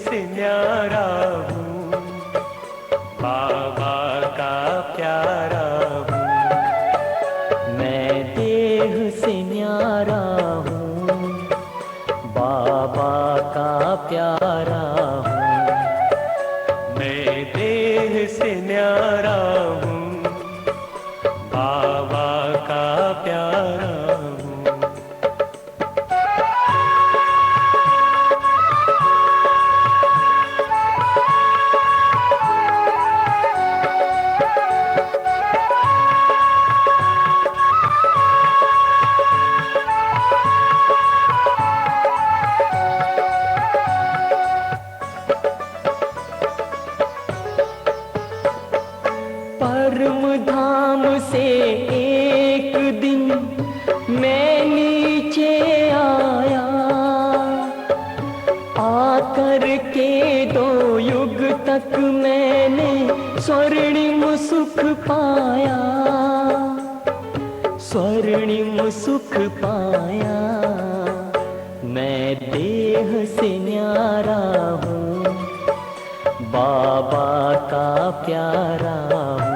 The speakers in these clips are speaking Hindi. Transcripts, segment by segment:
से न्यारा हूँ, बाबा का प्यारा हूँ। मैं देह से न्यारा हूँ, बाबा का प्यारा हूँ। मैं देह से न्यारा हूँ, बाबा का प्यारा हूँ। परम धाम से एक दिन मैं नीचे आया, आकर के 2 युग तक मैंने स्वर्णिम सुख पाया, स्वर्णिम सुख पाया। मैं देह से न्यारा हूँ, बाबा का प्यारा हूँ।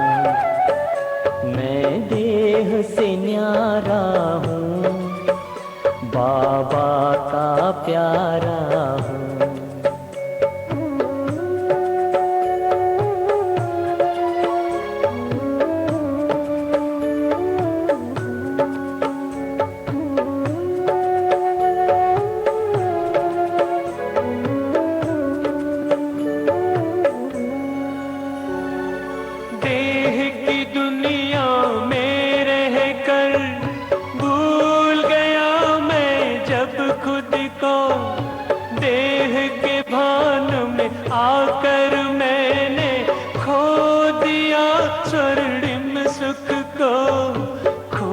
मैं देह से न्यारा हूँ, बाबा का प्यारा हूँ। देह की दुनिया में रहकर भूल गया मैं जब खुद को, देह के भान में आकर मैंने खो दिया स्वर्णिम सुख को, खो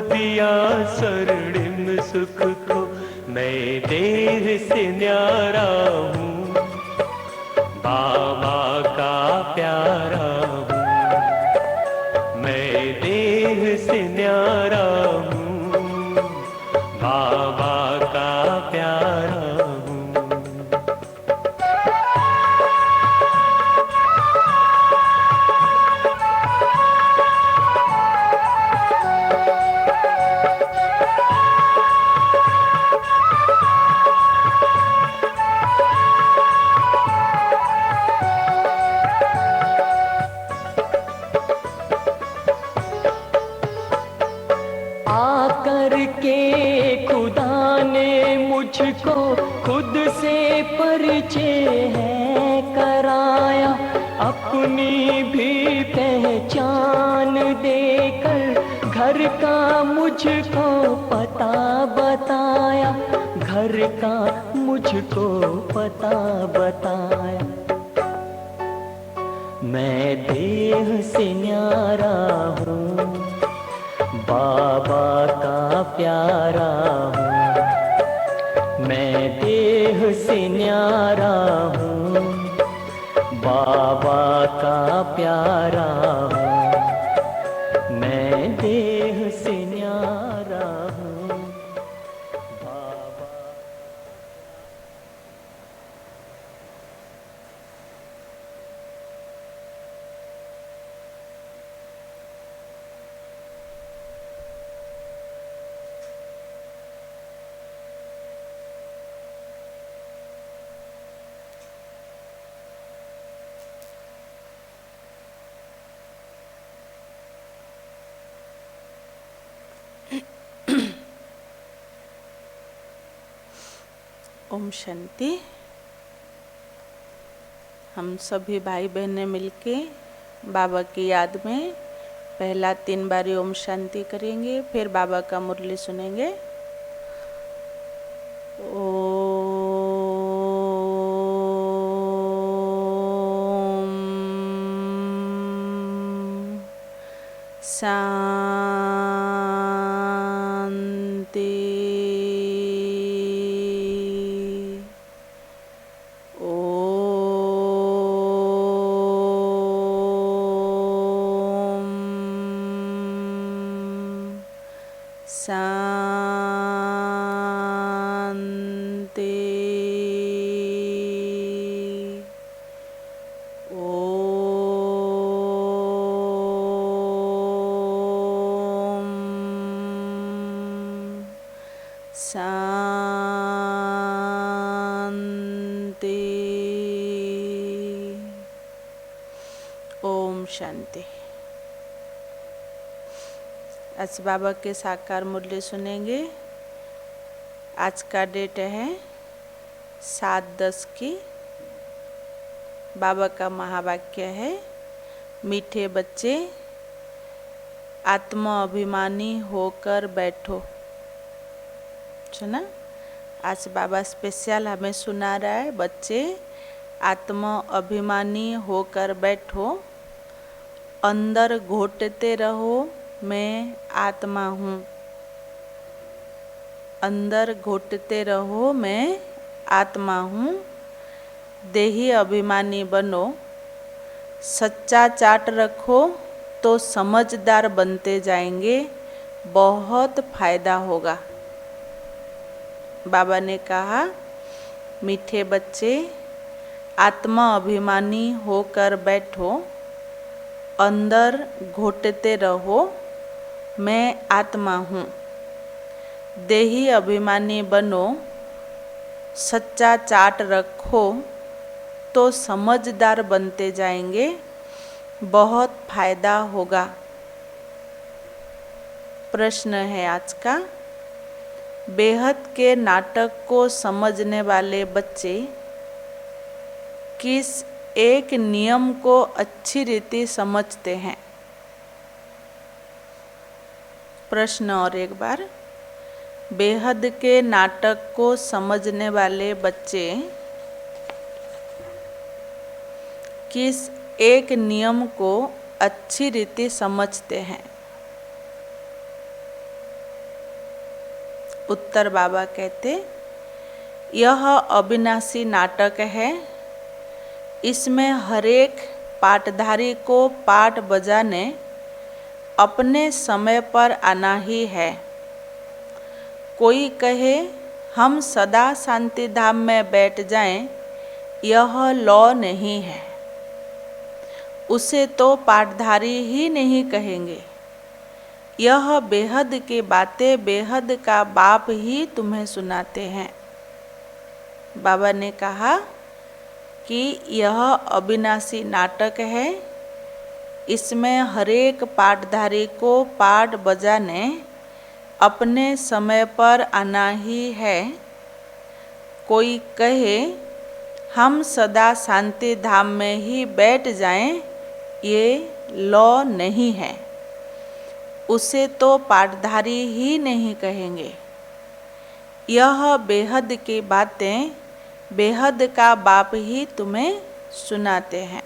दिया स्वर्णिम सुख को। मैं देह से न्यारा हूँ, बाबा का प्यारा हूँ। मैं देह से न्यारा हूँ, बाबा का प्यारा हूँ। आकर के खुदा ने मुझको खुद से परिचय है कराया, अपनी भी पहचान देकर घर का मुझको पता बताया, घर का मुझको पता बताया। मैं देह से न्यारा हूँ, बाबा का प्यारा हूँ। मैं देह से न्यारा हूँ, बाबा का प्यारा हूँ। मैं देह से न्यारा हूँ, बाबा। ओम शांति। हम सभी भाई बहनें मिलके बाबा की याद में पहला 3 बारी ओम शांति करेंगे, फिर बाबा का मुरली सुनेंगे। शांति। शांति। ओम शांति। आज बाबा के साकार मूल्य सुनेंगे। आज का डेट है 7/10 की। बाबा का महावाक्य है, मीठे बच्चे आत्मा अभिमानी होकर बैठो। सुना? आज बाबा स्पेशल हमें सुना रहा है, बच्चे आत्मा अभिमानी होकर बैठो, अंदर घोटते रहो मैं आत्मा हूँ। अंदर घोटते रहो मैं आत्मा हूँ। देही अभिमानी बनो, सच्चा चाट रखो तो समझदार बनते जाएंगे, बहुत फायदा होगा। बाबा ने कहा, मीठे बच्चे आत्मा अभिमानी होकर बैठो, अंदर घोटते रहो मैं आत्मा हूँ। देही अभिमानी बनो, सच्चा चाट रखो तो समझदार बनते जाएंगे, बहुत फायदा होगा। प्रश्न है आज का, बेहद के नाटक को समझने वाले बच्चे किस एक नियम को अच्छी रीति समझते हैं? प्रश्न और एक बार, बेहद के नाटक को समझने वाले बच्चे किस एक नियम को अच्छी रीति समझते हैं? उत्तर बाबा कहते, यह अविनाशी नाटक है। इसमें हरेक पाठधारी को पाठ बजाने अपने समय पर आना ही है। कोई कहे हम सदा शांति धाम में बैठ जाएं, यह लॉ नहीं है। उसे तो पाठधारी ही नहीं कहेंगे। यह बेहद की बातें बेहद का बाप ही तुम्हें सुनाते हैं। बाबा ने कहा कि यह अविनाशी नाटक है। इसमें हरेक पाठधारी को पाठ बजाने अपने समय पर आना ही है। कोई कहे हम सदा शांति धाम में ही बैठ जाएं, ये लॉ नहीं है। उसे तो पाठधारी ही नहीं कहेंगे। यह बेहद की बातें बेहद का बाप ही तुम्हें सुनाते हैं।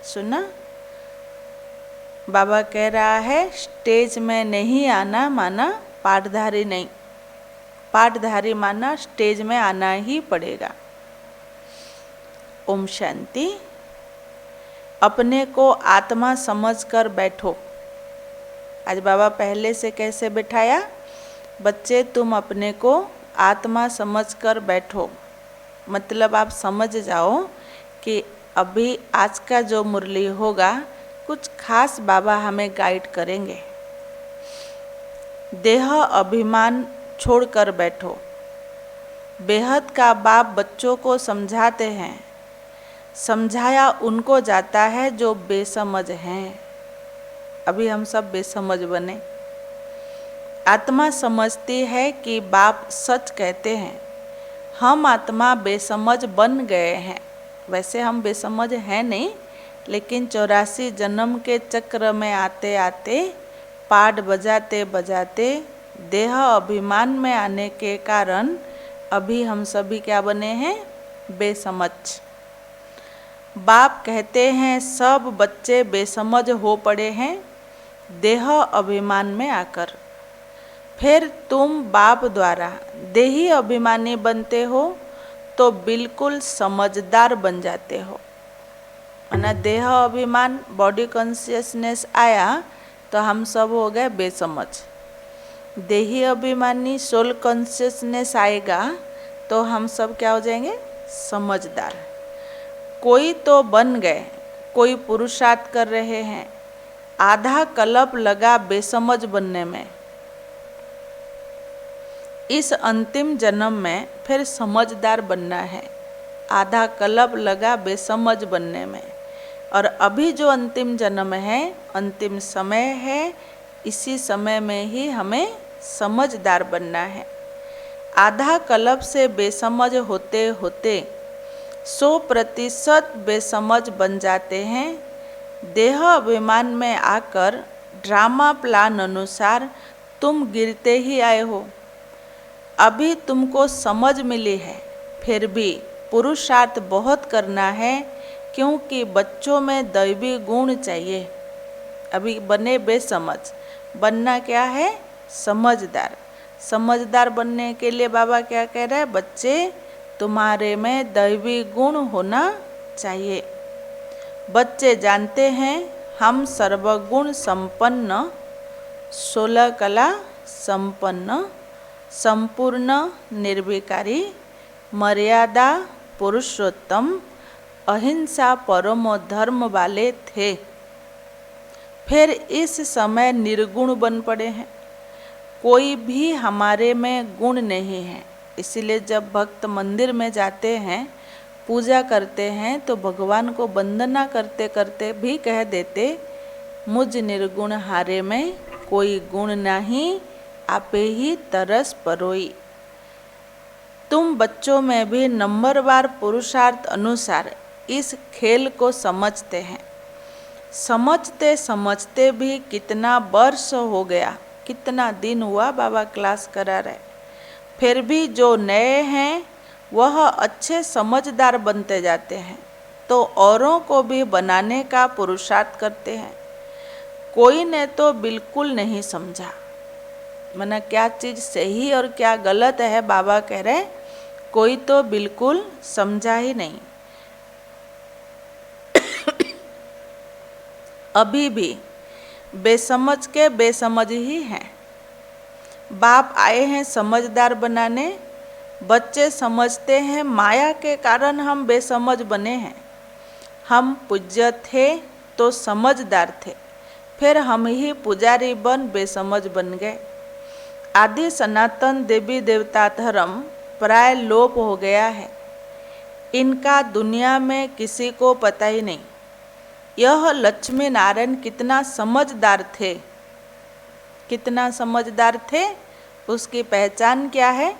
सुना? बाबा कह रहा है, स्टेज में नहीं आना माना पाठधारी नहीं, पाठधारी माना स्टेज में आना ही पड़ेगा। ओम शांति। अपने को आत्मा समझकर बैठो। आज बाबा पहले से कैसे बिठाया? बच्चे तुम अपने को आत्मा समझकर बैठो। मतलब आप समझ जाओ कि अभी आज का जो मुरली होगा कुछ खास बाबा हमें गाइड करेंगे। देह अभिमान छोड़कर बैठो। बेहद का बाप बच्चों को समझाते हैं। समझाया उनको जाता है जो बेसमझ हैं। अभी हम सब बेसमझ बने। आत्मा समझती है कि बाप सच कहते हैं। हम आत्मा बेसमझ बन गए हैं। वैसे हम बेसमझ हैं नहीं, लेकिन 84 जन्म के चक्र में आते आते पाठ बजाते बजाते देह अभिमान में आने के कारण अभी हम सभी क्या बने हैं? बेसमझ। बाप कहते हैं सब बच्चे बेसमझ हो पड़े हैं देह अभिमान में आकर। फिर तुम बाप द्वारा देही अभिमानी बनते हो तो बिल्कुल समझदार बन जाते हो। ना देह अभिमान बॉडी कॉन्शियसनेस आया तो हम सब हो गए बेसमझ। देही अभिमानी सोल कॉन्शियसनेस आएगा तो हम सब क्या हो जाएंगे? समझदार। कोई तो बन गए, कोई पुरुषार्थ कर रहे हैं। आधा कल्प लगा बेसमझ बनने में। इस अंतिम जन्म में फिर समझदार बनना है। आधा कल्प लगा बेसमझ बनने में, और अभी जो अंतिम जन्म है, अंतिम समय है, इसी समय में ही हमें समझदार बनना है। आधा कल्प से बेसमझ होते होते 100% बेसमझ बन जाते हैं। देह अभिमान में आकर ड्रामा प्लान अनुसार तुम गिरते ही आए हो। अभी तुमको समझ मिली है, फिर भी पुरुषार्थ बहुत करना है, क्योंकि बच्चों में दैवी गुण चाहिए। अभी बने बेसमझ, बनना क्या है? समझदार। समझदार बनने के लिए बाबा क्या कह रहे हैं? बच्चे, तुम्हारे में दैवी गुण होना चाहिए। बच्चे जानते हैं हम सर्वगुण संपन्न, 16 कला संपन्न, संपूर्ण निर्विकारी, मर्यादा पुरुषोत्तम, अहिंसा परमो धर्म वाले थे। फिर इस समय निर्गुण बन पड़े हैं। कोई भी हमारे में गुण नहीं है। इसलिए जब भक्त मंदिर में जाते हैं, पूजा करते हैं, तो भगवान को वंदना करते करते भी कह देते, मुझ निर्गुण हारे में कोई गुण नहीं, आपे ही तरस परोई। तुम बच्चों में भी नंबरवार पुरुषार्थ अनुसार इस खेल को समझते हैं। समझते समझते भी कितना वर्ष हो गया, कितना दिन हुआ बाबा क्लास करा रहे, फिर भी जो नए हैं वह अच्छे समझदार बनते जाते हैं, तो औरों को भी बनाने का पुरुषार्थ करते हैं। कोई ने तो बिल्कुल नहीं समझा, मना क्या चीज़ सही और क्या गलत है, बाबा कह रहे कोई तो बिल्कुल समझा ही नहीं। अभी भी बेसमझ के बेसमझ ही हैं। बाप आए हैं समझदार बनाने। बच्चे समझते हैं माया के कारण हम बेसमझ बने हैं। हम पूज्य थे तो समझदार थे, फिर हम ही पुजारी बन बेसमझ बन गए। आदि सनातन देवी देवता धर्म प्राय लोप हो गया है। इनका दुनिया में किसी को पता ही नहीं। यह लक्ष्मी नारायण कितना समझदार थे, कितना समझदार थे, उसकी पहचान क्या है?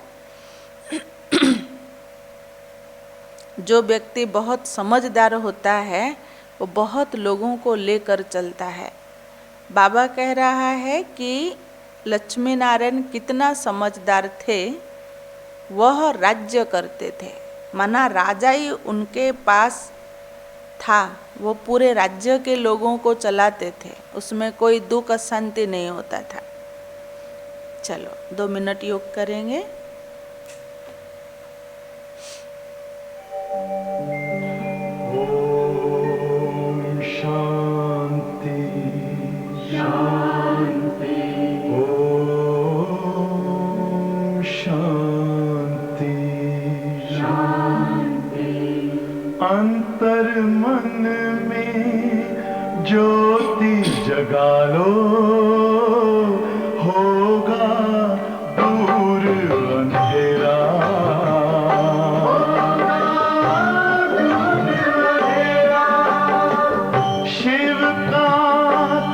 जो व्यक्ति बहुत समझदार होता है वो बहुत लोगों को लेकर चलता है। बाबा कह रहा है कि लक्ष्मी नारायण कितना समझदार थे। वह राज्य करते थे, माना राजा ही उनके पास था, वो पूरे राज्य के लोगों को चलाते थे, उसमें कोई दुख अशांति नहीं होता था। चलो 2 मिनट योग करेंगे। ओम शांति शांति, ओम शांति शांति। अंतर मन में ज्योति जगा लो, होगा दूर अंधेरा। शिव का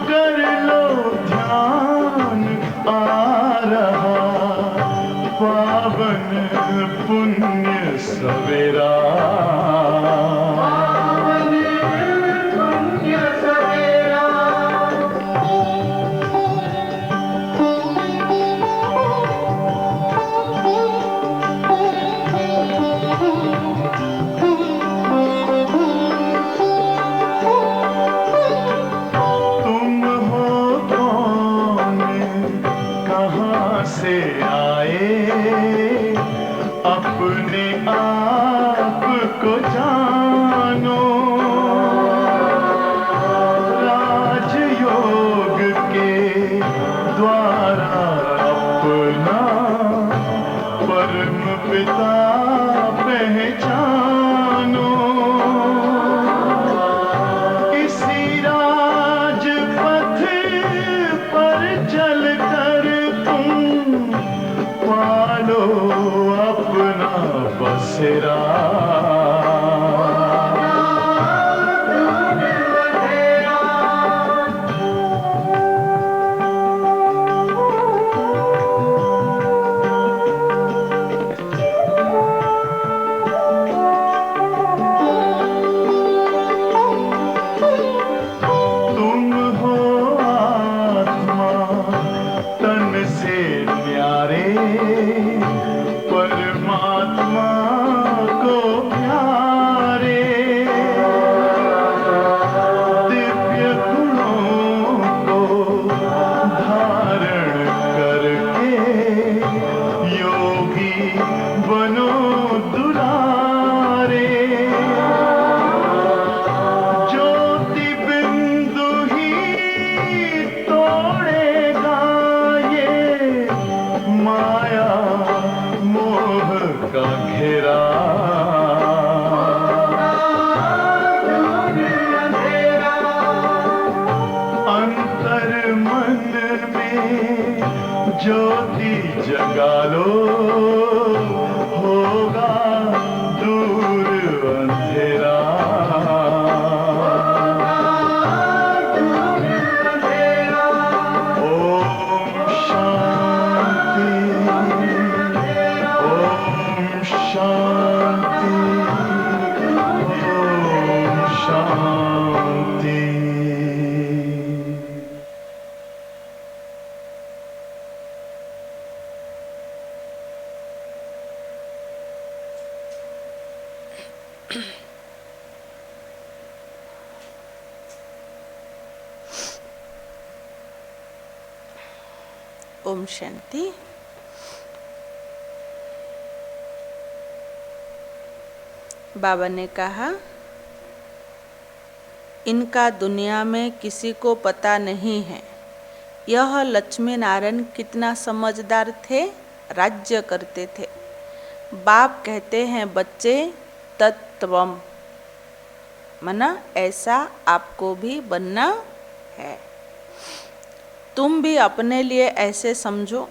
कर लो ध्यान, आ रहा पावन पुण्य सवेरा। से आए अपने आप को जानो, राजयोग के द्वारा अपना परम पिता पहचानो। इसी राजपथ पर चलकर तुम पार ज्योति जगा लो, होगा दूर अंधेरा। ओम शांति, ओम शांति, ओम शांति। ओम शांति। बाबा ने कहा, इनका दुनिया में किसी को पता नहीं है। यह लक्ष्मी नारायण कितना समझदार थे, राज्य करते थे। बाप कहते हैं, बच्चे तत्वम, मना ऐसा आपको भी बनना है। तुम भी अपने लिए ऐसे समझो।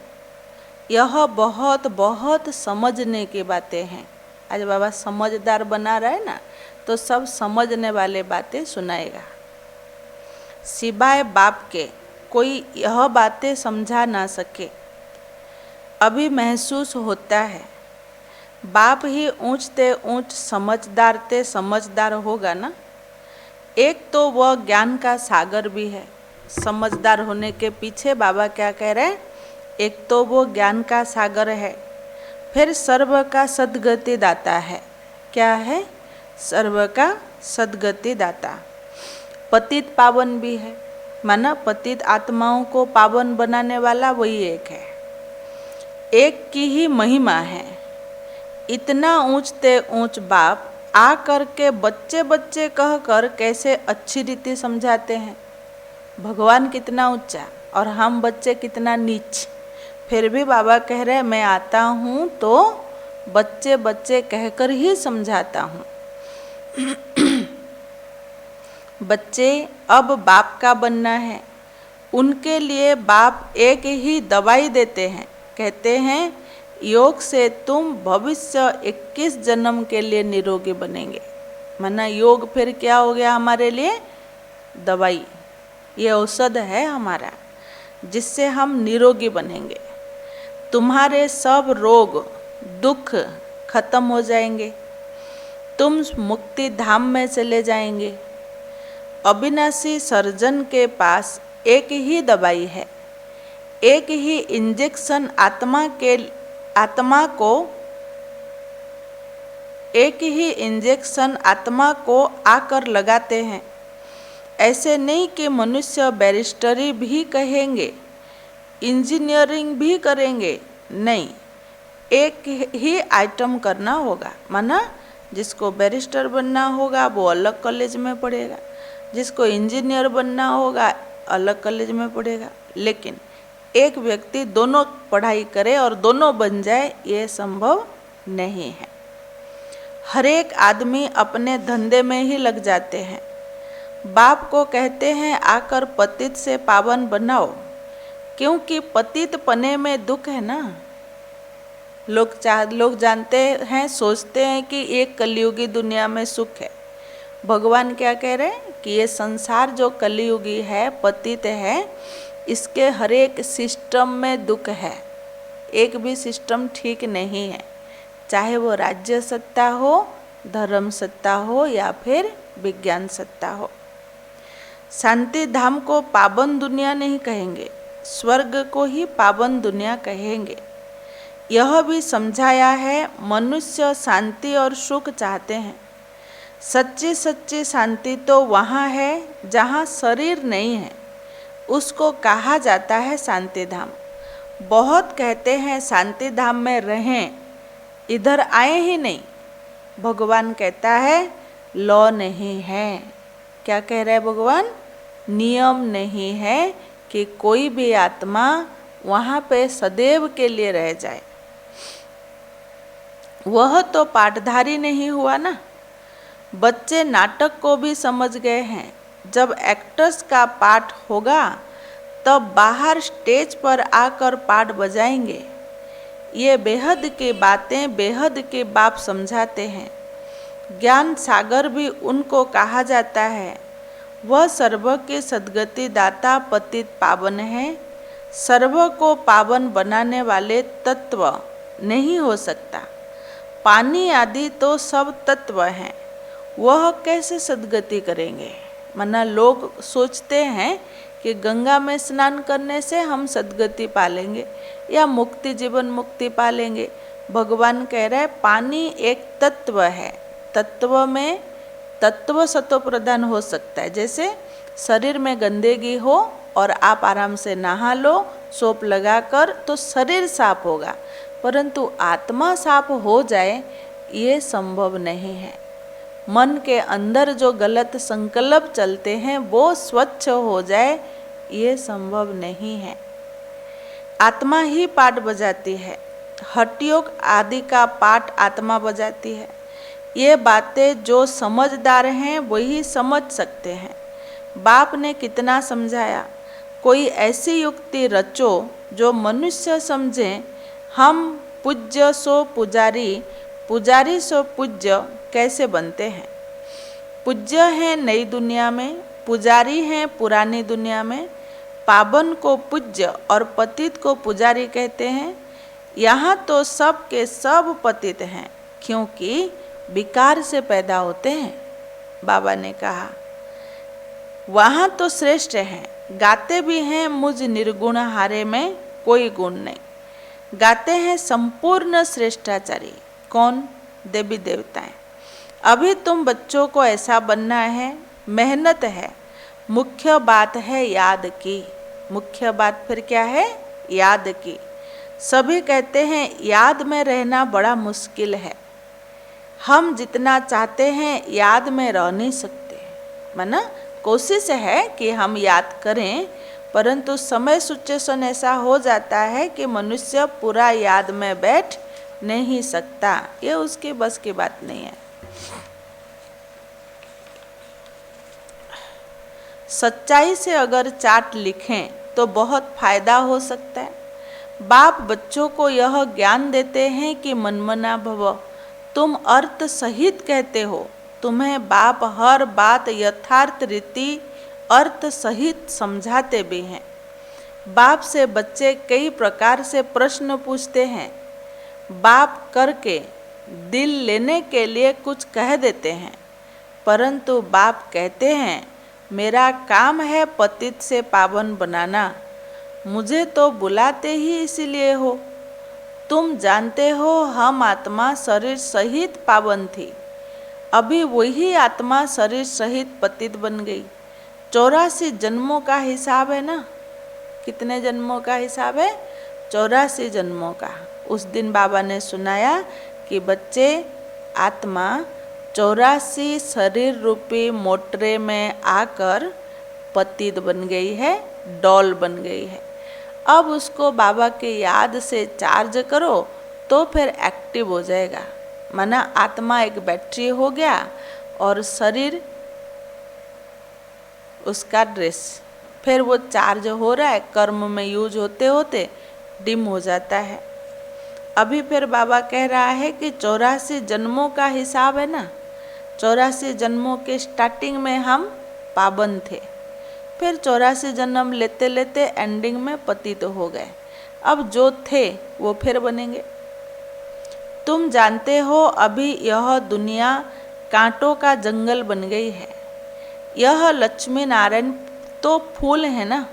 यह बहुत बहुत समझने की बातें हैं। आज बाबा समझदार बना रहा है ना, तो सब समझने वाले बातें सुनाएगा। सिवाय बाप के कोई यह बातें समझा ना सके। अभी महसूस होता है बाप ही ऊंचते ऊंच समझदार ते समझदार होगा ना। एक तो वह ज्ञान का सागर भी है। समझदार होने के पीछे बाबा क्या कह रहे हैं, एक तो वो ज्ञान का सागर है, फिर सर्व का सद्गति दाता है। क्या है? सर्व का सद्गति दाता। पतित पावन भी है, माना पतित आत्माओं को पावन बनाने वाला वही एक है। एक की ही महिमा है। इतना ऊंचते ऊंच बाप आ करके बच्चे बच्चे कह कर कैसे अच्छी रीति समझाते हैं। भगवान कितना ऊंचा और हम बच्चे कितना नीच। फिर भी बाबा कह रहे हैं, मैं आता हूँ तो बच्चे बच्चे कहकर ही समझाता हूँ। बच्चे अब बाप का बनना है। उनके लिए बाप एक ही दवाई देते हैं। कहते हैं, योग से तुम भविष्य 21 जन्म के लिए निरोगी बनेंगे। माना योग फिर क्या हो गया हमारे लिए? दवाई। ये औषध है हमारा, जिससे हम निरोगी बनेंगे। तुम्हारे सब रोग दुख खत्म हो जाएंगे। तुम मुक्ति धाम में चले जाएंगे। अविनाशी सर्जन के पास एक ही दवाई है, एक ही इंजेक्शन आत्मा को आकर लगाते हैं। ऐसे नहीं कि मनुष्य बैरिस्टरी भी कहेंगे, इंजीनियरिंग भी करेंगे। नहीं, एक ही आइटम करना होगा। माना जिसको बैरिस्टर बनना होगा वो अलग कॉलेज में पढ़ेगा, जिसको इंजीनियर बनना होगा अलग कॉलेज में पढ़ेगा। लेकिन एक व्यक्ति दोनों पढ़ाई करे और दोनों बन जाए, ये संभव नहीं है। हर एक आदमी अपने धंधे में ही लग जाते हैं। बाप को कहते हैं, आकर पतित से पावन बनाओ, क्योंकि पतित पने में दुख है ना। लोग जानते हैं, सोचते हैं कि एक कलियुगी दुनिया में सुख है। भगवान क्या कह रहे हैं कि ये संसार जो कलियुगी है, पतित है, इसके हर एक सिस्टम में दुख है। एक भी सिस्टम ठीक नहीं है, चाहे वो राज्य सत्ता हो, धर्म सत्ता हो या फिर विज्ञान सत्ता हो। शांति धाम को पावन दुनिया नहीं कहेंगे, स्वर्ग को ही पावन दुनिया कहेंगे। यह भी समझाया है, मनुष्य शांति और सुख चाहते हैं। सच्ची सच्ची शांति तो वहाँ है जहाँ शरीर नहीं है, उसको कहा जाता है शांति धाम। बहुत कहते हैं शांति धाम में रहें, इधर आए ही नहीं। भगवान कहता है लॉ नहीं है। क्या कह रहे हैं भगवान? नियम नहीं है कि कोई भी आत्मा वहाँ पे सदैव के लिए रह जाए। वह तो पाठधारी नहीं हुआ ना। बच्चे नाटक को भी समझ गए हैं। जब एक्टर्स का पाठ होगा तब बाहर स्टेज पर आकर पाठ बजाएंगे। ये बेहद की बातें बेहद के बाप समझाते हैं। ज्ञान सागर भी उनको कहा जाता है। वह सर्व के सद्गति दाता पतित पावन है। सर्व को पावन बनाने वाले तत्व नहीं हो सकता। पानी आदि तो सब तत्व हैं, वह कैसे सद्गति करेंगे? माना लोग सोचते हैं कि गंगा में स्नान करने से हम सद्गति पालेंगे या मुक्ति जीवन मुक्ति पालेंगे। भगवान कह रहे हैं पानी एक तत्व है। तत्व में तत्व सतो प्रधान हो सकता है। जैसे शरीर में गंदगी हो और आप आराम से नहा लो सोप लगाकर तो शरीर साफ होगा, परंतु आत्मा साफ हो जाए ये संभव नहीं है। मन के अंदर जो गलत संकल्प चलते हैं वो स्वच्छ हो जाए ये संभव नहीं है। आत्मा ही पाठ बजाती है। हठयोग आदि का पाठ आत्मा बजाती है। ये बातें जो समझदार हैं वही समझ सकते हैं। बाप ने कितना समझाया। कोई ऐसी युक्ति रचो जो मनुष्य समझे हम पूज्य सो पुजारी, पुजारी सो पूज्य कैसे बनते हैं। पूज्य हैं नई दुनिया में, पुजारी हैं पुरानी दुनिया में। पावन को पूज्य और पतित को पुजारी कहते हैं। यहाँ तो सब के सब पतित हैं, क्योंकि विकार से पैदा होते हैं। बाबा ने कहा वहाँ तो श्रेष्ठ हैं, गाते भी हैं मुझ निर्गुण हारे में कोई गुण नहीं। गाते हैं संपूर्ण श्रेष्ठाचारी। कौन? देवी देवताएं। अभी तुम बच्चों को ऐसा बनना है, मेहनत है। मुख्य बात है याद की। मुख्य बात फिर क्या है? याद की। सभी कहते हैं याद में रहना बड़ा मुश्किल है। हम जितना चाहते हैं याद में रह नहीं सकते। माना कोशिश है कि हम याद करें, परंतु समय सिचुएशन ऐसा हो जाता है कि मनुष्य पूरा याद में बैठ नहीं सकता। ये उसके बस की बात नहीं है। सच्चाई से अगर चार्ट लिखें तो बहुत फायदा हो सकता है। बाप बच्चों को यह ज्ञान देते हैं कि मनमना भव, तुम अर्थ सहित कहते हो। तुम्हें बाप हर बात यथार्थ रीति अर्थ सहित समझाते भी हैं। बाप से बच्चे कई प्रकार से प्रश्न पूछते हैं। बाप करके दिल लेने के लिए कुछ कह देते हैं, परंतु बाप कहते हैं मेरा काम है पतित से पावन बनाना। मुझे तो बुलाते ही इसीलिए हो। तुम जानते हो हम आत्मा शरीर सहित पावन थी, अभी वही आत्मा शरीर सहित पतित बन गई। 84 जन्मों का हिसाब है ना। कितने जन्मों का हिसाब है? 84 जन्मों का। उस दिन बाबा ने सुनाया कि बच्चे आत्मा 84 शरीर रूपी मोटरे में आकर पतित बन गई है, डॉल बन गई है। अब उसको बाबा के याद से चार्ज करो तो फिर एक्टिव हो जाएगा। माना आत्मा एक बैटरी हो गया और शरीर उसका ड्रेस। फिर वो चार्ज हो रहा है, कर्म में यूज होते होते डिम हो जाता है। अभी फिर बाबा कह रहा है कि 84 जन्मों का हिसाब है ना। 84 जन्मों के स्टार्टिंग में हम पावन थे, फिर 84 जन्म लेते लेते एंडिंग में पतित हो गए। अब जो थे वो फिर बनेंगे। तुम जानते हो अभी यह दुनिया कांटों का जंगल बन गई है। यह लक्ष्मी नारायण तो फूल है ना,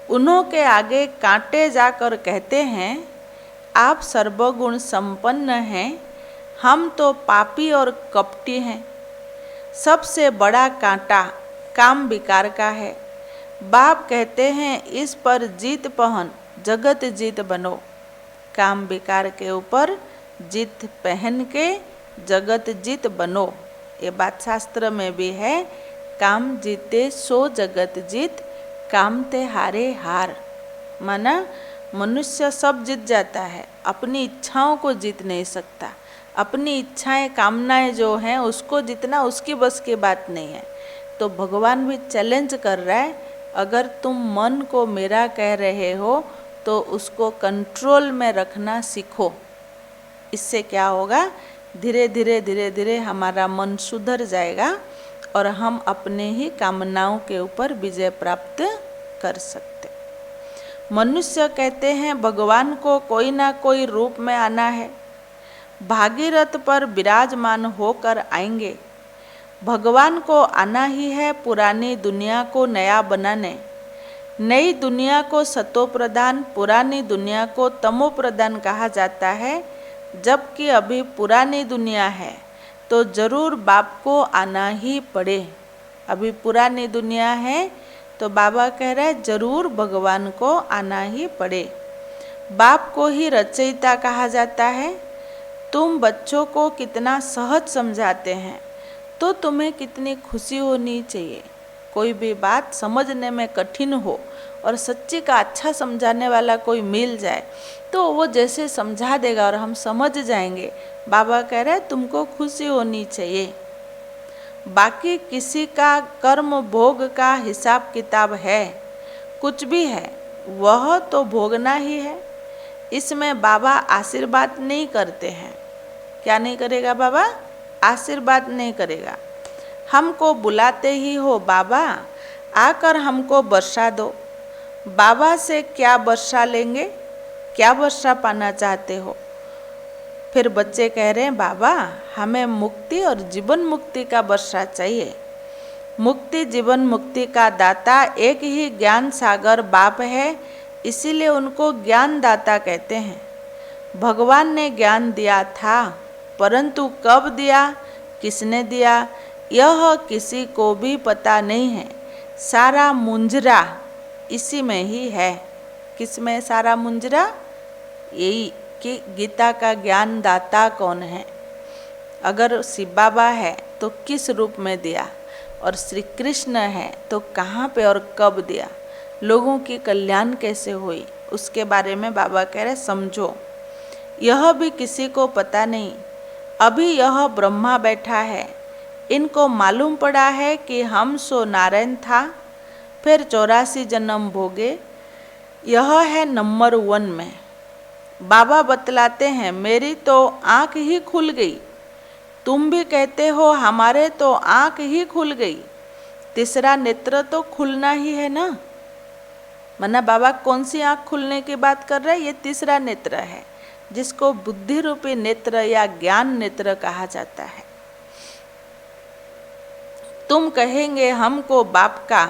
उन्हों के आगे कांटे जाकर कहते हैं आप सर्वगुण संपन्न हैं, हम तो पापी और कपटी हैं। सबसे बड़ा कांटा काम विकार का है। बाप कहते हैं इस पर जीत पहन जगत जीत बनो। काम विकार के ऊपर जीत पहन के जगत जीत बनो। ये बात शास्त्र में भी है, काम जीते सो जगत जीत, काम ते हारे हार। माना मनुष्य सब जीत जाता है, अपनी इच्छाओं को जीत नहीं सकता। अपनी इच्छाएं कामनाएं जो हैं उसको जितना उसकी बस की बात नहीं है। तो भगवान भी चैलेंज कर रहा है अगर तुम मन को मेरा कह रहे हो तो उसको कंट्रोल में रखना सीखो। इससे क्या होगा, धीरे धीरे हमारा मन सुधर जाएगा और हम अपने ही कामनाओं के ऊपर विजय प्राप्त कर सकते। मनुष्य कहते हैं भगवान को कोई ना कोई रूप में आना है, भागीरथ पर विराजमान होकर आएंगे। भगवान को आना ही है पुरानी दुनिया को नया बनाने, नई दुनिया को सतो प्रधान, पुरानी दुनिया को तमो प्रधान कहा जाता है। जबकि अभी पुरानी दुनिया है तो जरूर बाप को आना ही पड़े। अभी पुरानी दुनिया है तो बाबा कह रहे हैं जरूर भगवान को आना ही पड़े। बाप को ही रचयिता कहा जाता है। तुम बच्चों को कितना सहज समझाते हैं तो तुम्हें कितनी खुशी होनी चाहिए। कोई भी बात समझने में कठिन हो और सच्ची का अच्छा समझाने वाला कोई मिल जाए तो वो जैसे समझा देगा और हम समझ जाएंगे। बाबा कह रहे हैं तुमको खुशी होनी चाहिए। बाकी किसी का कर्म भोग का हिसाब किताब है, कुछ भी है वह तो भोगना ही है। इसमें बाबा आशीर्वाद नहीं करते हैं। क्या नहीं करेगा बाबा? आशीर्वाद नहीं करेगा। हमको बुलाते ही हो बाबा आकर हमको वर्षा दो। बाबा से क्या वर्षा लेंगे, क्या वर्षा पाना चाहते हो? फिर बच्चे कह रहे हैं बाबा हमें मुक्ति और जीवन मुक्ति का वर्षा चाहिए। मुक्ति जीवन मुक्ति का दाता एक ही ज्ञान सागर बाप है, इसीलिए उनको ज्ञान दाता कहते हैं। भगवान ने ज्ञान दिया था, परंतु कब दिया, किसने दिया, यह किसी को भी पता नहीं है। सारा मुंजरा इसी में ही है। किस में सारा मुंजरा? यही कि गीता का ज्ञान दाता कौन है। अगर शिव बाबा है तो किस रूप में दिया, और श्री कृष्ण है तो कहाँ पे और कब दिया, लोगों की कल्याण कैसे हुई, उसके बारे में बाबा कह रहे समझो। यह भी किसी को पता नहीं। अभी यह ब्रह्मा बैठा है, इनको मालूम पड़ा है कि हम सो नारायण था, फिर 84 जन्म भोगे। यह है नंबर 1 में। बाबा बतलाते हैं मेरी तो आँख ही खुल गई। तुम भी कहते हो हमारे तो आँख ही खुल गई। तीसरा नेत्र तो खुलना ही है ना। मना बाबा कौन सी आँख खुलने की बात कर रहे हैं? ये तीसरा नेत्र है जिसको बुद्धि रूपी नेत्र या ज्ञान नेत्र कहा जाता है। तुम कहेंगे हमको बाप का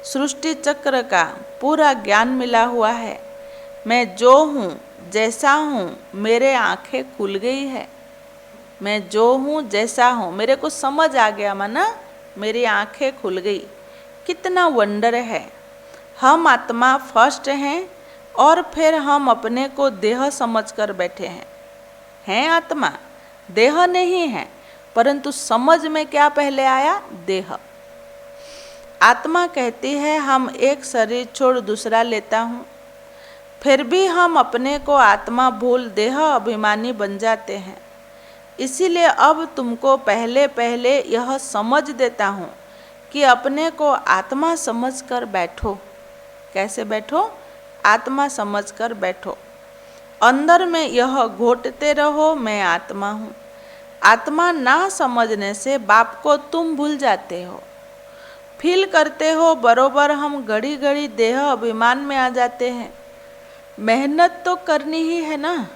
सृष्टि चक्र का पूरा ज्ञान मिला हुआ है। मैं जो हूँ जैसा हूँ मेरे आँखें खुल गई है। मैं जो हूँ जैसा हूँ मेरे को समझ आ गया, माना मेरी आँखें खुल गई। कितना वंडर है। हम आत्मा फर्स्ट हैं और फिर हम अपने को देह समझकर बैठे हैं आत्मा, देह नहीं है। परंतु समझ में क्या पहले आया? देह। आत्मा कहती है हम एक शरीर छोड़ दूसरा लेता हूँ, फिर भी हम अपने को आत्मा भूल देह अभिमानी बन जाते हैं। इसीलिए अब तुमको पहले पहले यह समझ देता हूँ कि अपने को आत्मा समझकर बैठो। कैसे बैठो? आत्मा समझकर बैठो। अंदर में यह घोटते रहो मैं आत्मा हूँ। आत्मा ना समझने से बाप को तुम भूल जाते हो। फील करते हो बरोबर हम घड़ी घड़ी देह अभिमान में आ जाते हैं। मेहनत तो करनी ही है ना।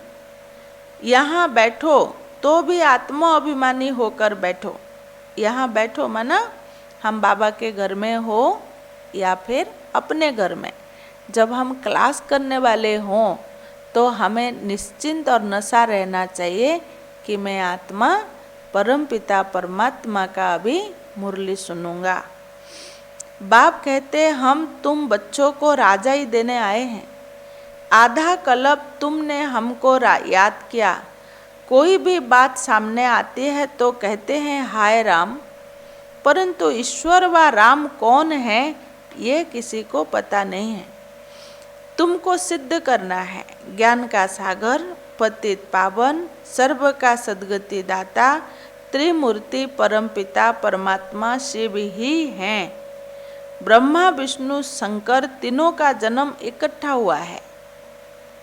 यहाँ बैठो तो भी आत्मा अभिमानी होकर बैठो। यहाँ बैठो माना हम बाबा के घर में हो या फिर अपने घर में। जब हम क्लास करने वाले हों तो हमें निश्चिंत और नशा रहना चाहिए कि मैं आत्मा परमपिता परमात्मा का अभी मुरली सुनूंगा। बाप कहते हम तुम बच्चों को राजा ही देने आए हैं। आधा कल्प तुमने हमको याद किया। कोई भी बात सामने आती है तो कहते हैं हाय राम, परंतु ईश्वर व राम कौन है ये किसी को पता नहीं है। तुमको सिद्ध करना है ज्ञान का सागर, पतित पावन, सर्व का सद्गति दाता, त्रिमूर्ति परमपिता परमात्मा शिव ही हैं। ब्रह्मा विष्णु शंकर तीनों का जन्म इकट्ठा हुआ है।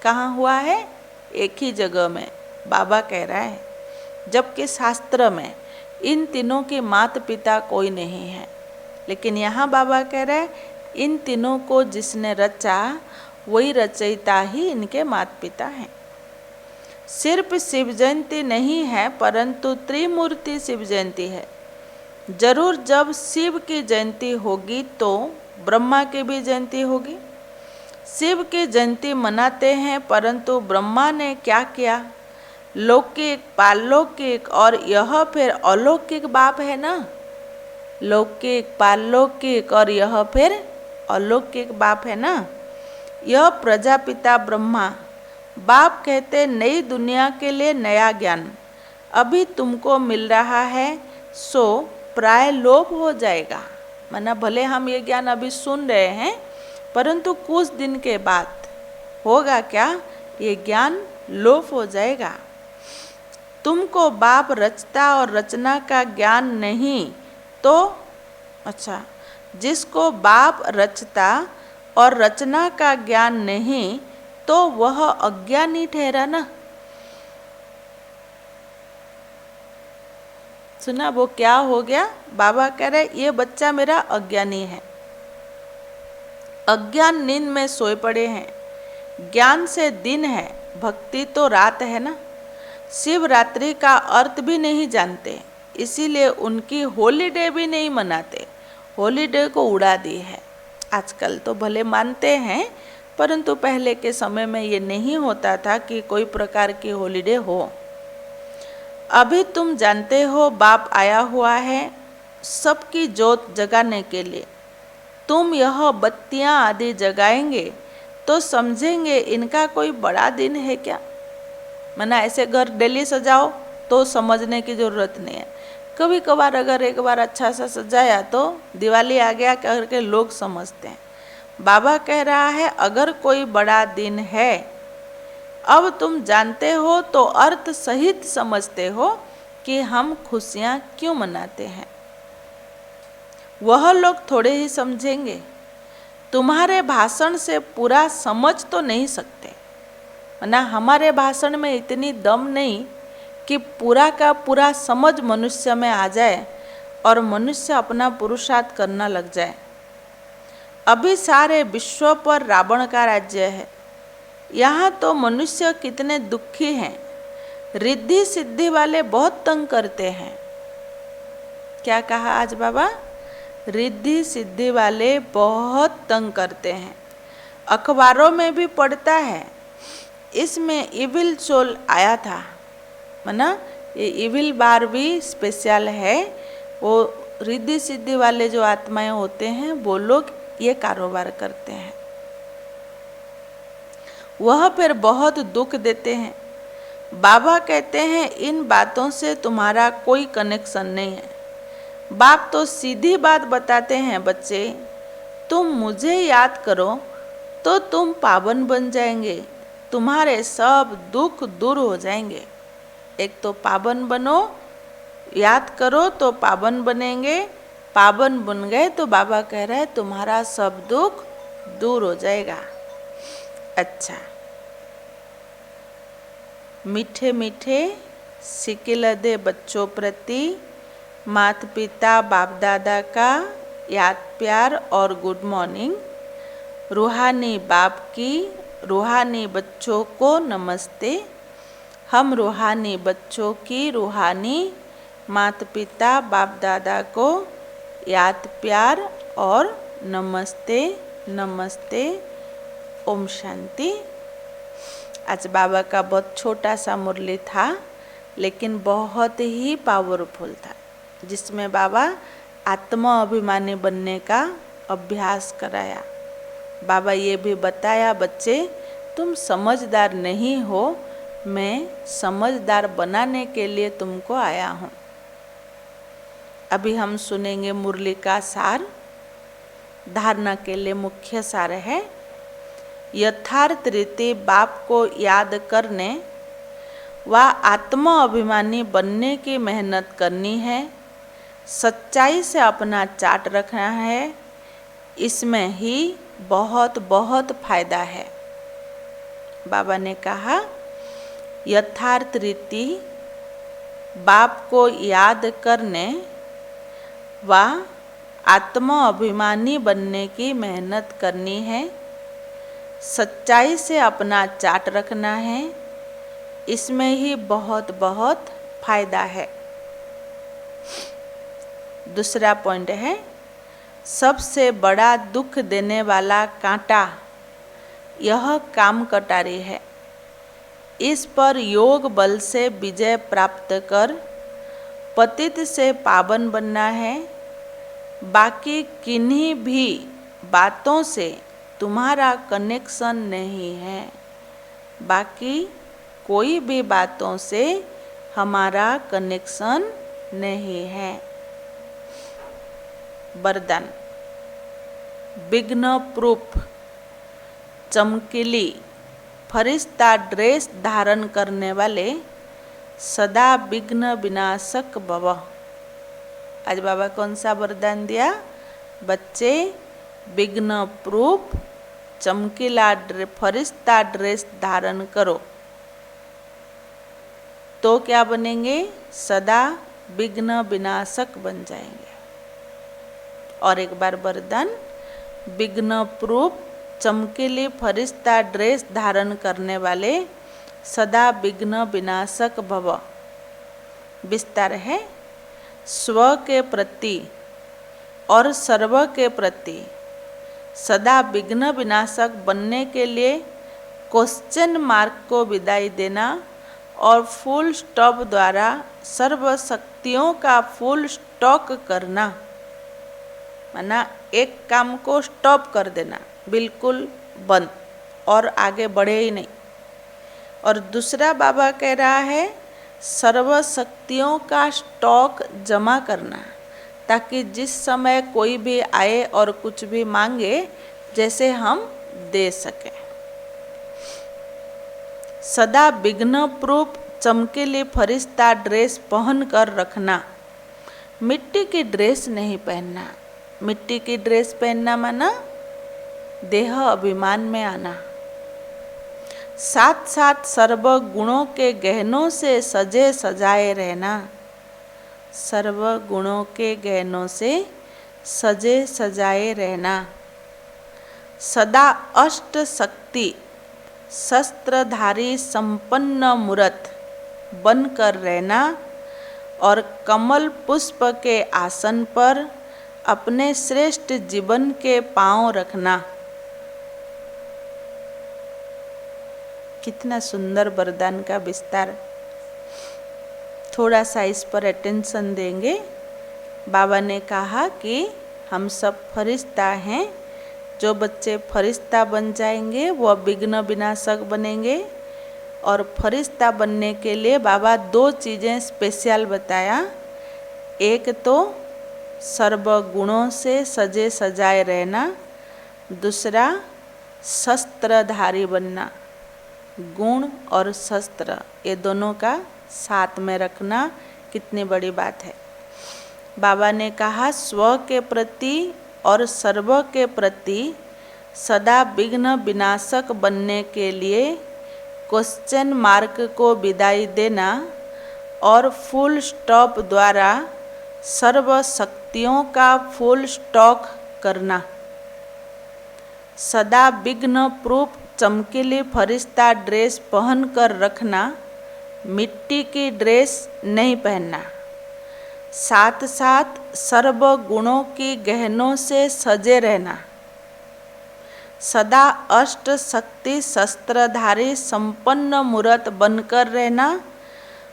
कहाँ हुआ है? एक ही जगह में, बाबा कह रहा है। जबकि शास्त्र में इन तीनों के माता पिता कोई नहीं है, लेकिन यहाँ बाबा कह रहे हैं इन तीनों को जिसने रचा वही रचयिता ही इनके माता पिता हैं। सिर्फ शिव जयंती नहीं है, परंतु त्रिमूर्ति शिव जयंती है। जरूर जब शिव की जयंती होगी तो ब्रह्मा की भी जयंती होगी। शिव की जयंती मनाते हैं, परंतु ब्रह्मा ने क्या किया? लौकिक, पारलौकिक और यह फिर अलौकिक बाप है ना। लौकिक, पारलौकिक और यह फिर अलौकिक बाप है ना। यह प्रजापिता ब्रह्मा बाप कहते नई दुनिया के लिए नया ज्ञान अभी तुमको मिल रहा है, सो प्राय लोप हो जाएगा। माना भले हम ये ज्ञान अभी सुन रहे हैं, परंतु कुछ दिन के बाद होगा क्या? ये ज्ञान लोप हो जाएगा। तुमको बाप रचता और रचना का ज्ञान नहीं तो अच्छा, जिसको बाप रचता और रचना का ज्ञान नहीं तो वह अज्ञानी ठहरा ना। सुना वो क्या हो गया? बाबा कह रहे ये बच्चा मेरा अज्ञानी है। अज्ञान नींद में सोए पड़े हैं। ज्ञान से दिन है, भक्ति तो रात है ना। शिवरात्रि का अर्थ भी नहीं जानते, इसीलिए उनकी हॉलीडे भी नहीं मनाते। हॉलीडे को उड़ा दी है। आजकल तो भले मानते हैं, परंतु पहले के समय में ये नहीं होता था कि कोई प्रकार की हॉलीडे हो। अभी तुम जानते हो बाप आया हुआ है सबकी जोत जगाने के लिए। तुम यह बत्तियां आदि जगाएंगे तो समझेंगे इनका कोई बड़ा दिन है क्या। मना ऐसे घर डेली सजाओ तो समझने की ज़रूरत नहीं है। कभी कभार अगर एक बार अच्छा सा सजाया तो दिवाली आ गया करके लोग समझते हैं। बाबा कह रहा है अगर कोई बड़ा दिन है, अब तुम जानते हो तो अर्थ सहित समझते हो कि हम खुशियाँ क्यों मनाते हैं। वह लोग थोड़े ही समझेंगे। तुम्हारे भाषण से पूरा समझ तो नहीं सकते, ना हमारे भाषण में इतनी दम नहीं कि पूरा का पूरा समझ मनुष्य में आ जाए और मनुष्य अपना पुरुषार्थ करना लग जाए। अभी सारे विश्व पर रावण का राज्य है। यहाँ तो मनुष्य कितने दुखी हैं। रिद्धि सिद्धि वाले बहुत तंग करते हैं। क्या कहा आज बाबा? रिद्धि सिद्धि वाले बहुत तंग करते हैं। अखबारों में भी पढ़ता है। इसमें इविल सोल आया था, मना ये इविल बार भी स्पेशल है। वो रिद्धि सिद्धि वाले जो आत्माएं होते हैं वो लोग ये कारोबार करते हैं। वह फिर बहुत दुख देते हैं। बाबा कहते हैं इन बातों से तुम्हारा कोई कनेक्शन नहीं है। बाप तो सीधी बात बताते हैं, बच्चे तुम मुझे याद करो तो तुम पावन बन जाएंगे, तुम्हारे सब दुख दूर हो जाएंगे। एक तो पावन बनो, याद करो तो पावन बनेंगे। पावन बन गए तो बाबा कह रहे हैं तुम्हारा सब दुख दूर हो जाएगा। अच्छा, मीठे मीठे सिकिलदे बच्चों प्रति माता पिता बाप दादा का याद प्यार और गुड मॉर्निंग। रूहानी बाप की रूहानी बच्चों को नमस्ते। हम रूहानी बच्चों की रूहानी माता पिता बाप दादा को याद प्यार और नमस्ते नमस्ते। ओम शांति। आज बाबा का बहुत छोटा सा मुरली था, लेकिन बहुत ही पावरफुल था, जिसमें बाबा आत्मा अभिमानी बनने का अभ्यास कराया। बाबा ये भी बताया बच्चे तुम समझदार नहीं हो, मैं समझदार बनाने के लिए तुमको आया हूँ। अभी हम सुनेंगे मुरली का सार। धारणा के लिए मुख्य सार है यथार्थ रीति बाप को याद करने व आत्मा अभिमानी बनने की मेहनत करनी है। सच्चाई से अपना चार्ट रखना है। इसमें ही बहुत बहुत फायदा है। बाबा ने कहा, यथार्थ रीति बाप को याद करने व आत्म अभिमानी बनने की मेहनत करनी है। सच्चाई से अपना चाट रखना है, इसमें ही बहुत बहुत फायदा है। दूसरा पॉइंट है, सबसे बड़ा दुख देने वाला कांटा यह काम कटारी है। इस पर योग बल से विजय प्राप्त कर पतित से पावन बनना है। बाकी किन्हीं भी बातों से तुम्हारा कनेक्शन नहीं है। बाकी कोई भी बातों से हमारा कनेक्शन नहीं है। वरदान, विघ्न प्रूफ चमकीली फरिश्ता ड्रेस धारण करने वाले सदा विघ्न विनाशक भव। आज बाबा कौन सा वरदान दिया? बच्चे विघ्न प्रूफ चमकीला फरिश्ता ड्रेस धारण करो तो क्या बनेंगे? सदा विघ्न विनाशक बन जाएंगे। और एक बार वरदान, विघ्न प्रूफ चमकीली फरिश्ता ड्रेस धारण करने वाले सदा विघ्न विनाशक भव। विस्तार है, स्व के प्रति और सर्व के प्रति सदा विघ्न विनाशक बनने के लिए क्वेश्चन मार्क को विदाई देना और फुल स्टॉप द्वारा सर्व शक्तियों का फुल स्टॉक करना, माना एक काम को स्टॉप कर देना, बिल्कुल बंद और आगे बढ़े ही नहीं। और दूसरा बाबा कह रहा है सर्व शक्तियों का स्टॉक जमा करना, ताकि जिस समय कोई भी आए और कुछ भी मांगे जैसे हम दे सकें। सदा विघ्न प्रूफ चमकीली फरिश्ता ड्रेस पहन कर रखना। मिट्टी की ड्रेस नहीं पहनना। मिट्टी की ड्रेस पहनना माना देह अभिमान में आना। साथ साथ सर्व गुणों के गहनों से सजे सजाए रहना। सर्व गुणों के गहनों से सजे सजाए रहना। सदा अष्ट शक्ति शस्त्रधारी संपन्न मूर्त बनकर रहना और कमल पुष्प के आसन पर अपने श्रेष्ठ जीवन के पांव रखना। कितना सुंदर वरदान का विस्तार। थोड़ा सा इस पर अटेंशन देंगे। बाबा ने कहा कि हम सब फरिश्ता हैं। जो बच्चे फरिश्ता बन जाएंगे वह विघ्न विनाशक बनेंगे। और फरिश्ता बनने के लिए बाबा दो चीज़ें स्पेशल बताया। एक तो सर्व गुणों से सजे सजाए रहना, दूसरा शस्त्रधारी बनना। गुण और शस्त्र ये दोनों का साथ में रखना कितनी बड़ी बात है। बाबा ने कहा स्व के प्रति और सर्व के प्रति सदा विघ्न विनाशक बनने के लिए क्वेश्चन मार्क को विदाई देना और फुल स्टॉप द्वारा सर्व शक्तियों का फुल स्टॉक करना। सदा विघ्न प्रूफ चमकीली फरिश्ता ड्रेस पहन कर रखना। मिट्टी की ड्रेस नहीं पहनना। साथ साथ सर्व गुणों की गहनों से सजे रहना। सदा अष्ट शक्ति शस्त्रधारी संपन्न मूर्त बनकर रहना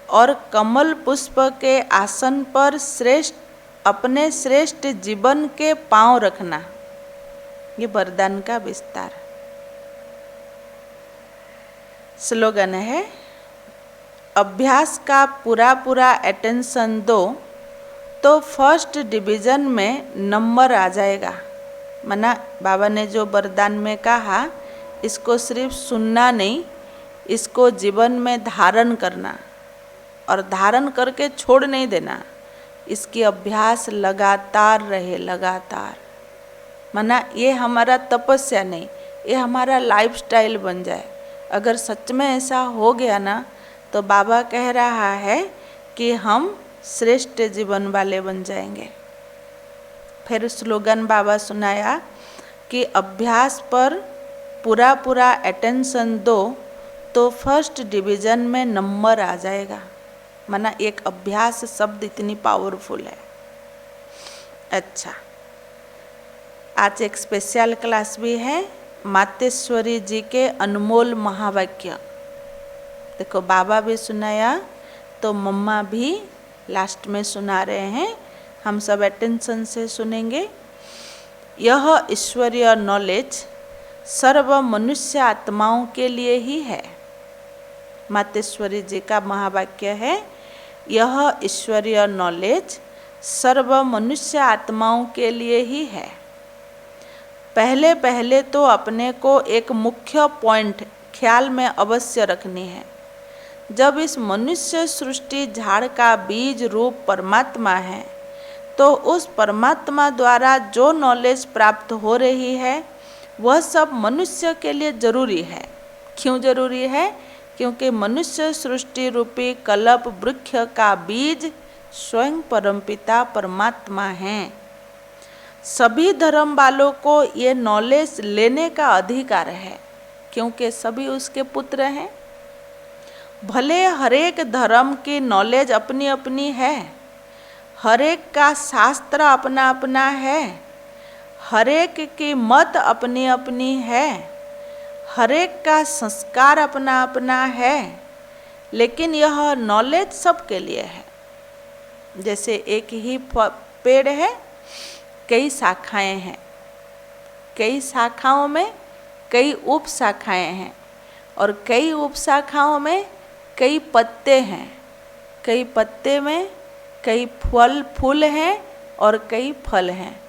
और कमल पुष्प के आसन पर अपने श्रेष्ठ जीवन के पांव रखना। ये वरदान का विस्तार। स्लोगन है, अभ्यास का पूरा पूरा अटेंशन दो तो फर्स्ट डिवीज़न में नंबर आ जाएगा। मना बाबा ने जो वरदान में कहा इसको सिर्फ सुनना नहीं, इसको जीवन में धारण करना और धारण करके छोड़ नहीं देना। इसकी अभ्यास लगातार रहे, लगातार। माना ये हमारा तपस्या नहीं, ये हमारा लाइफस्टाइल बन जाए। अगर सच में ऐसा हो गया ना, तो बाबा कह रहा है कि हम श्रेष्ठ जीवन वाले बन जाएंगे। फिर स्लोगन बाबा सुनाया कि अभ्यास पर पूरा पूरा अटेंशन दो तो फर्स्ट डिवीज़न में नंबर आ जाएगा। माना एक अभ्यास शब्द इतनी पावरफुल है। अच्छा, आज एक स्पेशल क्लास भी है, मातेश्वरी जी के अनमोल महावाक्य। देखो बाबा भी सुनाया तो मम्मा भी लास्ट में सुना रहे हैं, हम सब अटेंशन से सुनेंगे। यह ईश्वरीय नॉलेज सर्व मनुष्य आत्माओं के लिए ही है। मातेश्वरी जी का महावाक्य है, यह ईश्वरीय नॉलेज सर्व मनुष्य आत्माओं के लिए ही है। पहले पहले तो अपने को एक मुख्य पॉइंट ख्याल में अवश्य रखनी है। जब इस मनुष्य सृष्टि झाड़ का बीज रूप परमात्मा है, तो उस परमात्मा द्वारा जो नॉलेज प्राप्त हो रही है वह सब मनुष्य के लिए जरूरी है। क्यों जरूरी है? क्योंकि मनुष्य सृष्टि रूपी कल्प वृक्ष का बीज स्वयं परमपिता परमात्मा हैं। सभी धर्म वालों को ये नॉलेज लेने का अधिकार है, क्योंकि सभी उसके पुत्र हैं। भले हरेक धर्म की नॉलेज अपनी अपनी है, हरेक का शास्त्र अपना अपना है, हरेक की मत अपनी अपनी है, हरेक का संस्कार अपना अपना है, लेकिन यह नॉलेज सबके लिए है। जैसे एक ही पेड़ है, कई शाखाएं हैं, कई शाखाओं में कई उप शाखाएं हैं, और कई उप शाखाओं में कई पत्ते हैं, कई पत्ते में कई फूल हैं और कई फल हैं।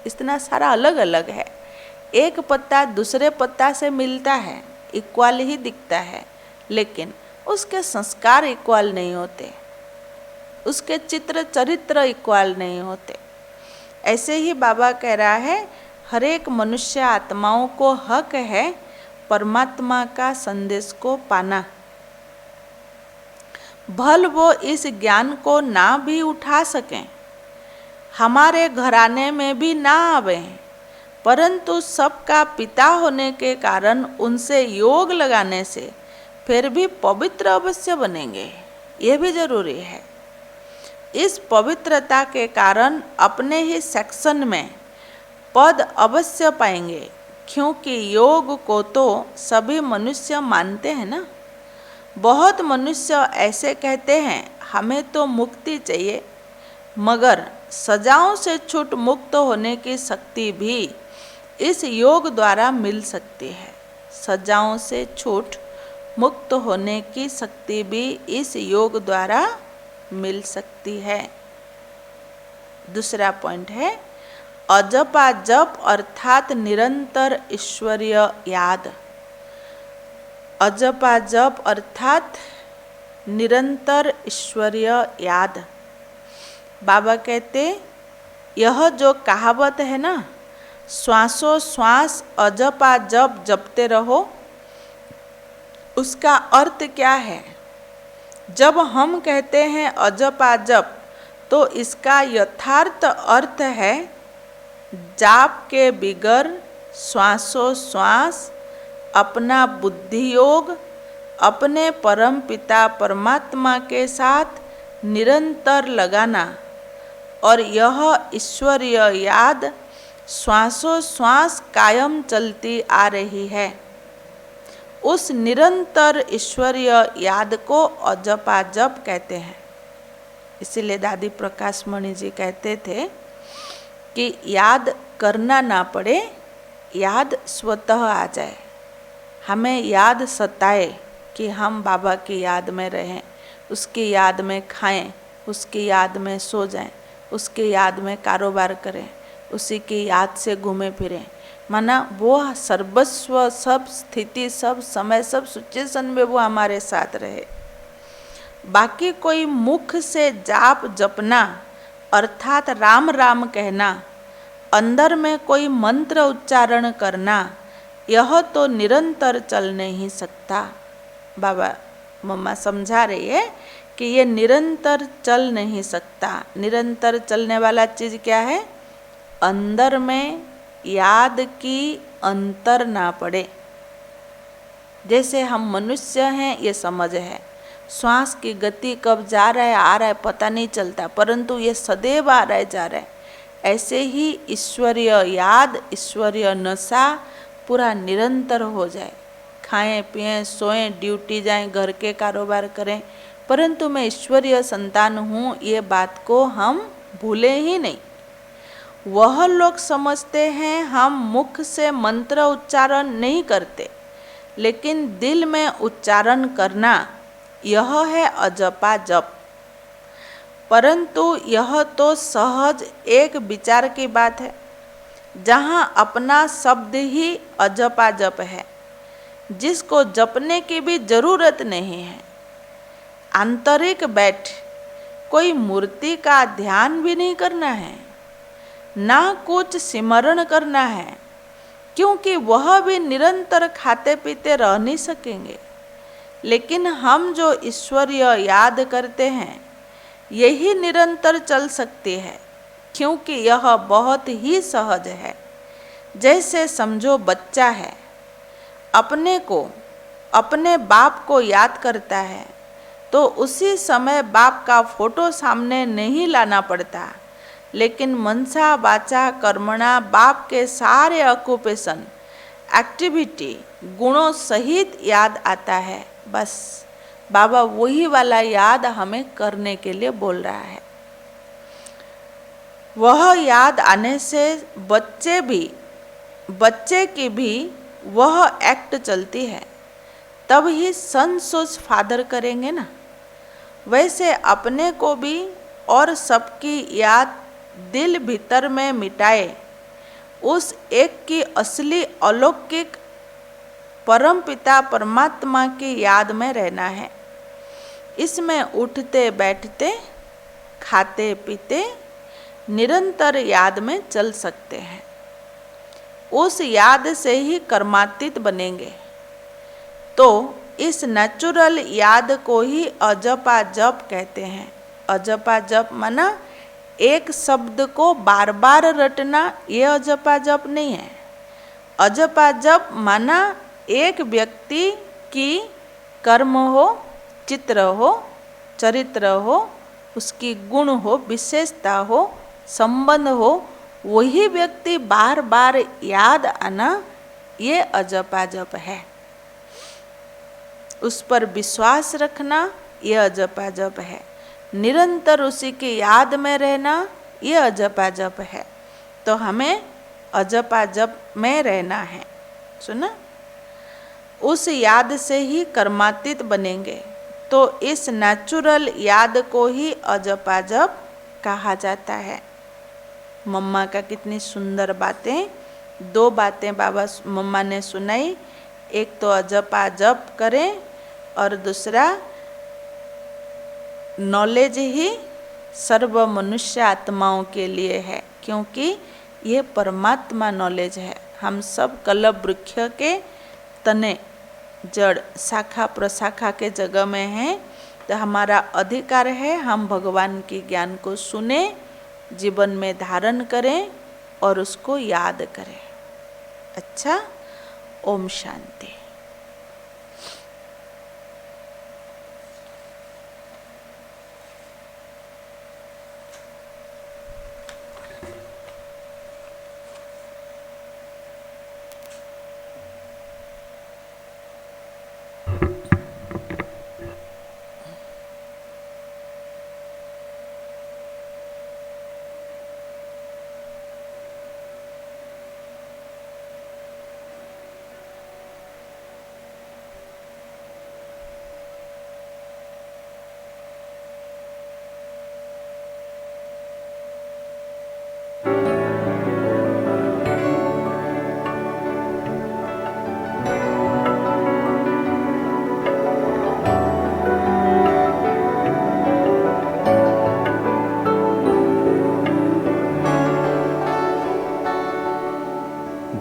इतना सारा अलग अलग है। एक पत्ता दूसरे पत्ता से मिलता है, इक्वल ही दिखता है, लेकिन उसके संस्कार इक्वल नहीं होते, उसके चित्र चरित्र इक्वल नहीं होते। ऐसे ही बाबा कह रहा है, हर एक मनुष्य आत्माओं को हक है परमात्मा का संदेश को पाना। भल वो इस ज्ञान को ना भी उठा सकें, हमारे घराने में भी ना आवे, परंतु सबका पिता होने के कारण उनसे योग लगाने से फिर भी पवित्र अवश्य बनेंगे, ये भी जरूरी है। इस पवित्रता के कारण अपने ही सेक्शन में पद अवश्य पाएंगे, क्योंकि योग को तो सभी मनुष्य मानते हैं ना। बहुत मनुष्य ऐसे कहते हैं, हमें तो मुक्ति चाहिए, मगर सजाओं से छूट मुक्त होने की शक्ति भी इस योग द्वारा मिल सकती है। सजाओं से छूट मुक्त होने की शक्ति भी इस योग द्वारा मिल सकती है। दूसरा पॉइंट है, अजपा जप अर्थात निरंतर ईश्वरीय याद। अजपा जप अर्थात निरंतर ईश्वरीय याद। बाबा कहते, यह जो कहावत है ना, श्वासों श्वास अजपा जप जपते रहो, उसका अर्थ क्या है? जब हम कहते हैं अजपा जप, तो इसका यथार्थ अर्थ है जाप के बिगर श्वासों श्वास अपना बुद्धि योग अपने परम पिता परमात्मा के साथ निरंतर लगाना, और यह ईश्वरीय याद श्वासों श्वास कायम चलती आ रही है। उस निरंतर ईश्वरीय याद को अजपा जप कहते हैं। इसीलिए दादी प्रकाश मणि जी कहते थे कि याद करना ना पड़े, याद स्वतः आ जाए। हमें याद सताए कि हम बाबा की याद में रहें, उसकी याद में खाएं, उसकी याद में सो जाएं, उसकी याद में कारोबार करें, उसी की याद से घूमे फिरें। माना वो सर्वस्व, सब स्थिति, सब समय, सब सिचुएशन में वो हमारे साथ रहे। बाकी कोई मुख से जाप जपना अर्थात राम राम कहना अंदर में कोई मंत्र उच्चारण करना, यह तो निरंतर चल नहीं सकता। बाबा मम्मा समझा रही है कि ये निरंतर चल नहीं सकता। निरंतर चलने वाला चीज़ क्या है? अंदर में याद की अंतर ना पड़े। जैसे हम मनुष्य हैं, ये समझ है, श्वास की गति कब जा रहा है आ रहा है पता नहीं चलता, परंतु ये सदैव आ रहा है जा रहा है। ऐसे ही ईश्वरीय याद, ईश्वरीय नशा पूरा निरंतर हो जाए। खाएं पिएं सोएं ड्यूटी जाएं घर के कारोबार करें, परंतु मैं ईश्वरीय संतान हूँ ये बात को हम भूले ही नहीं। वह लोग समझते हैं हम मुख से मंत्र उच्चारण नहीं करते, लेकिन दिल में उच्चारण करना यह है अजपा जप। परंतु यह तो सहज एक विचार की बात है, जहाँ अपना शब्द ही अजपा जप है, जिसको जपने की भी जरूरत नहीं है। आंतरिक बैठ कोई मूर्ति का ध्यान भी नहीं करना है, ना कुछ सिमरण करना है, क्योंकि वह भी निरंतर खाते पीते रह नहीं सकेंगे। लेकिन हम जो ईश्वरीय याद करते हैं यही निरंतर चल सकती है, क्योंकि यह बहुत ही सहज है। जैसे समझो बच्चा है, अपने को अपने बाप को याद करता है तो उसी समय बाप का फोटो सामने नहीं लाना पड़ता, लेकिन मनसा वाचा कर्मणा बाप के सारे ऑक्यूपेशन एक्टिविटी गुणों सहित याद आता है। बस बाबा वही वाला याद हमें करने के लिए बोल रहा है। वह याद आने से बच्चे की भी वह एक्ट चलती है, तब ही सन सोच फादर करेंगे ना। वैसे अपने को भी और सबकी याद दिल भीतर में मिटाए उस एक की असली अलौकिक परमपिता परमात्मा की याद में रहना है। इसमें उठते बैठते खाते पीते निरंतर याद में चल सकते हैं। उस याद से ही कर्मातीत बनेंगे। तो इस नेचुरल याद को ही अजपा जप कहते हैं। अजपा जप माना एक शब्द को बार बार रटना, ये अजपा जप नहीं है। अजपा जप माना एक व्यक्ति की कर्म हो, चित्र हो, चरित्र हो, उसकी गुण हो, विशेषता हो, संबंध हो, वही व्यक्ति बार बार याद आना, ये अजपा जप है। उस पर विश्वास रखना, ये अजपा जप है। निरंतर उसी की याद में रहना, ये अजपा जप है। तो हमें अजपा जप में रहना है। सुना? उस याद से ही कर्मातीत बनेंगे। तो इस नेचुरल याद को ही अजपा जप कहा जाता है। मम्मा का कितनी सुंदर बातें, दो बातें बाबा मम्मा ने सुनाई। एक तो अजपा जप करें और दूसरा नॉलेज ही सर्व मनुष्य आत्माओं के लिए है, क्योंकि ये परमात्मा नॉलेज है। हम सब कलप वृक्ष के तने जड़ शाखा प्रशाखा के जगह में हैं, तो हमारा अधिकार है हम भगवान के ज्ञान को सुने, जीवन में धारण करें और उसको याद करें। अच्छा, ओम शांति।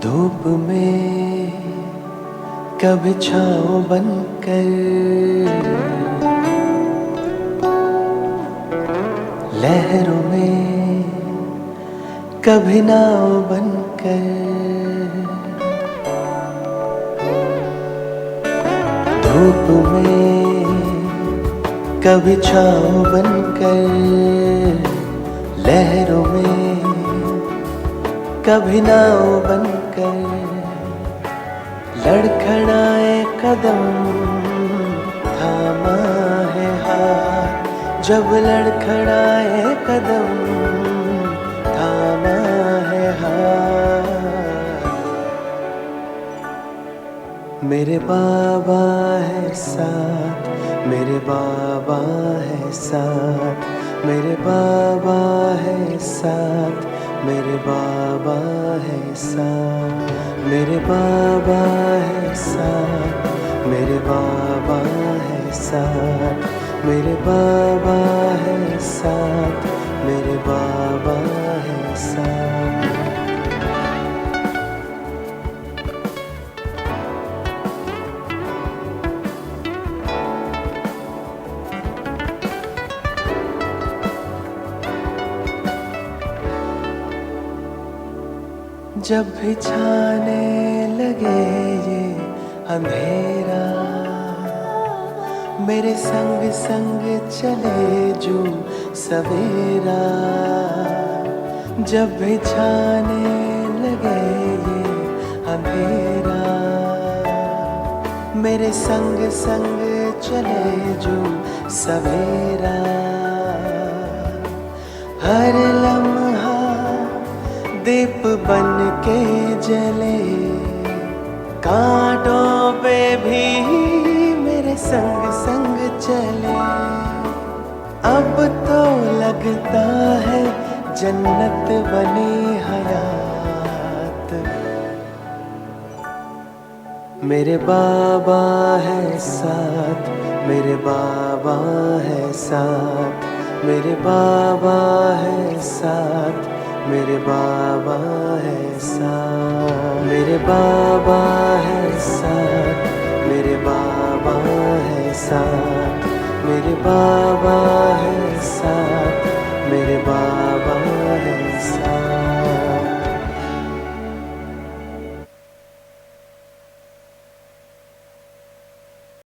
धूप में कभी छाँव बनकर, लहरों में कभी नाव बनकर, धूप में कभी छाँव बनकर, लहरों में कभी नाव बनकर, लड़खड़ाए कदम थामा है हाथ, जब लड़खड़ाए कदम थामा है हाथ। मेरे बाबा है साथ, मेरे बाबा है साथ, मेरे बाबा है साथ, मेरे बाबा है साथ, मेरे बाबा है साथ, मेरे बाबा है साथ, मेरे बाबा है साथ, मेरे बाबा है साथ। जब भी छाने लगे ये अंधेरा, मेरे संग संग चले जो सवेरा। जब भी छाने लगे ये अंधेरा, मेरे संग संग चले जो सवेरा। हर लम्हा दीप बन के जले, कांटों पे भी मेरे संग संग चले। अब तो लगता है जन्नत बनी हयात। मेरे बाबा है साथ, मेरे बाबा है साथ, मेरे बाबा है साथ, मेरे बाबा है साथ, मेरे बाबा है साथ, मेरे बाबा है साथ, मेरे बाबा